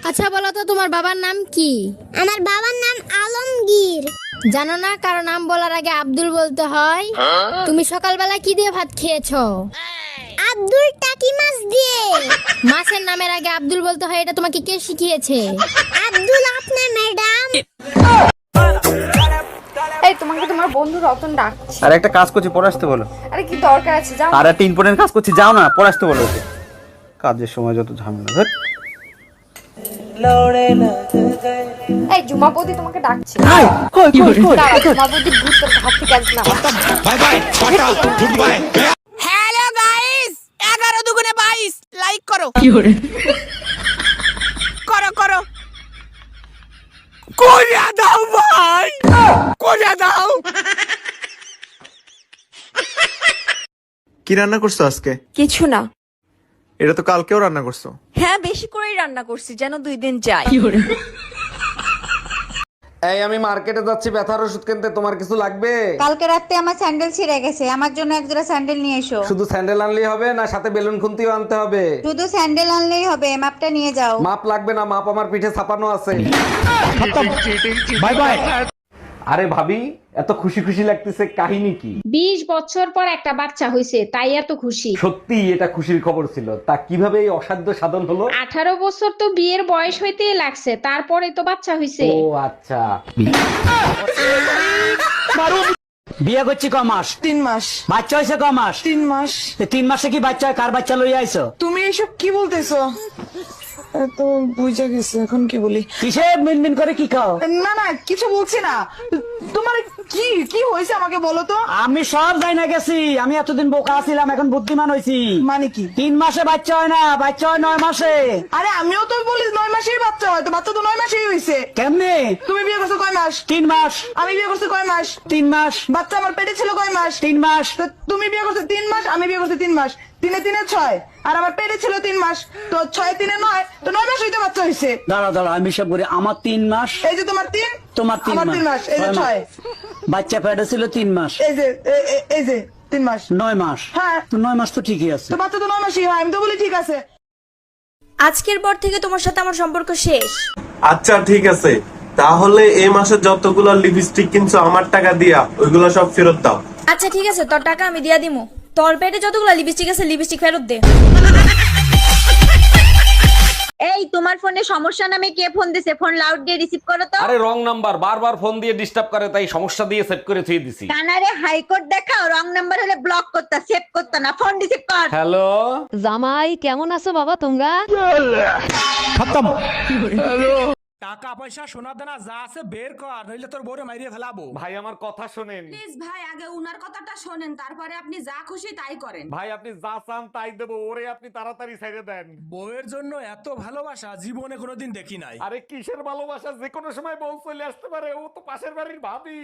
আচ্ছা বলো তো তোমার বাবার নাম কি? আমার বাবার নাম আলমগীর। জানো না কারো নাম বলার আগে আব্দুল বলতে হয়? তুমি সকালবেলা কি দিয়ে ভাত খেয়েছো? আব্দুল টাকি মাছ দিয়ে। মাছের নামের আগে আব্দুল বলতে হয়, এটা তোমাকে কে শিখিয়েছে? আব্দুল আপনার ম্যাডাম। এই তোমাকে তোমার বন্ধু রতন ডাকছে। আর একটা কাজ করছি, পরে আসতে বলো। আরে কি দরকার আছে, যাও। আর একটা ইম্পর্টেন্ট কাজ করছি, যাও না, পরে আসতে বলো ওকে। কাজের সময় যত ঝামেলা। ধ্যাৎ। এই জুমাপতি তোমাকে ডাকছে। কই দাঁড়া, জুমাপতি ভূত তোর হাত থেকে আসবে না। Bye bye tata good bye. Hello guys, 11 দুগুণে 22 লাইক করো। করো করো, কোরিয়া দাও ভাই, কোরিয়া দাও। কি রান্না করছো আজকে? কিছু না। এটা তো কালকেও রান্না করছো। হ্যাঁ, বেশি করেই রান্না করছি যেন 2 দিন যায়। এই আমি মার্কেটে যাচ্ছি ব্যথার ওষুধ কিনতে, তোমার কিছু লাগবে? কালকে রাতে আমার স্যান্ডেল ছিঁড়ে গেছে, আমার জন্য এক জোড়া স্যান্ডেল নিয়ে এসো। শুধু স্যান্ডেল আনলেই হবে না, সাথে বেলুন খুন্তিও আনতে হবে? শুধু স্যান্ডেল আনলেই হবে, মাপটা নিয়ে যাও। মাপ লাগবে না, মাপ আমার পিঠে ছাপানো আছে। Bye bye. আরে ভাবি, এত খুশি খুশি লাগতেছে, কাহিনী কি? 20 বছর পর একটা বাচ্চা হয়েছে, তাই এত খুশি। সত্যি এটা খুশির খবর ছিল। তা কিভাবে এই অসাধ্য সাধন হলো? 18 বছর তো বিয়ের বয়স হইতেই লাগছে, তারপরে তো বাচ্চা হয়েছে। ও আচ্ছা। বিয়ে করছি ক মাস? 3 মাস। বাচ্চা হয়েছে ক মাস? 3 মাস। 3 মাসে কি বাচ্চা হয়? কার বাচ্চা লইয়া আইছো? তুমি এসব কি বলতেছো? তো বুঝা গেছে, এখন কি বলি? কিসে মিনমিন করে কি খাও? না না, কিছু বলছি না। তোমার কি কি হয়েছে আমাকে বলো তো। আমি সব যাই না গেছি, আমি এতদিন বোকা ছিলাম, এখন বুদ্ধিমান হয়েছি। মানে কি? 3 মাসে বাচ্চা হয় না, বাচ্চা হয় 9 মাসে। আরে আমিও তো বলি 9 মাসেই বাচ্চা হয়, তো বাচ্চা তো 9 মাসেই হয়েছে। কেমনে? তুমি বিয়ে করছো কয় মাস? 3 মাস। আমি বিয়ে করছি কয় মাস? 3 মাস। বাচ্চা আমার পেটে ছিল কয় মাস? 3 মাস। তো তুমি বিয়ে করছো 3 মাস, আমি বিয়ে করছি 3 মাস। 3 এ 6, আর আমার পেটে ছিল 3 মাস। তো 6 3 এ 9, তো 9 মাস হইতে বাচ্চা হয়েছে। দাঁড়া দাঁড়া, আমি সব করি। আমার 3 মাস। এই যে তোমার 3, তোমার 3 আমার 3 মাস, এই যে 6। বাচ্চা পেটে ছিল 3 মাস। এই যে এই যে 3 মাস। 9 মাস। হ্যাঁ। তো 9 মাস তো ঠিকই আছে। তো বাচ্চা তো 9 মাসই হয়, আমি তো বলি ঠিক আছে। আজকের পর থেকে তোমার সাথে আমার সম্পর্ক শেষ। আচ্ছা ঠিক আছে, তাহলে এই মাসে যতগুলো লিপস্টিক কিনছো আমার টাকা দিয়া ওইগুলো সব ফেরত দাও। আচ্ছা ঠিক আছে, তোর টাকা আমি দিয়া দিমু। তোর পেটে যতগুলো লিপস্টিক আছে, লিপস্টিক ফেরত দে। এই তোমার ফোনে সমস্যা নামে কে ফোন দিছে? ফোন লাউড দিয়ে রিসিভ করো তো। আরে রং নাম্বার, বারবার ফোন দিয়ে ডিস্টার্ব করে, তাই সমস্যা দিয়ে সেট করে থুই দিছি। কানারে হাইকোর্ট দেখাও, রং নাম্বার হলে ব্লক করতা, সেভ করতা না, ফোন রিসিভ কর। হ্যালো জামাই কেমন আছো বাবা তোমরা? টাকা পয়সা সোনা দানা যা আছে বের কর, নইলে তোর বউরে মাইরিয়ে ফেলাবো। ভাই, আমার কথা শোনেন। প্লিজ ভাই, আগে উনার কথাটা শোনেন, তারপরে আপনি যা খুশি তাই করেন। ভাই, আপনি যা চান তাই দেবো, ওরে আপনি তাড়াতাড়ি ছেড়ে দেন। বউয়ের জন্য এত ভালোবাসা জীবনে কোনোদিন দেখি নাই। আরে কিসের ভালোবাসা, যে কোনো সময় বউ চলে আসতে পারে, ও তো পাশের বাড়ির ভাবি।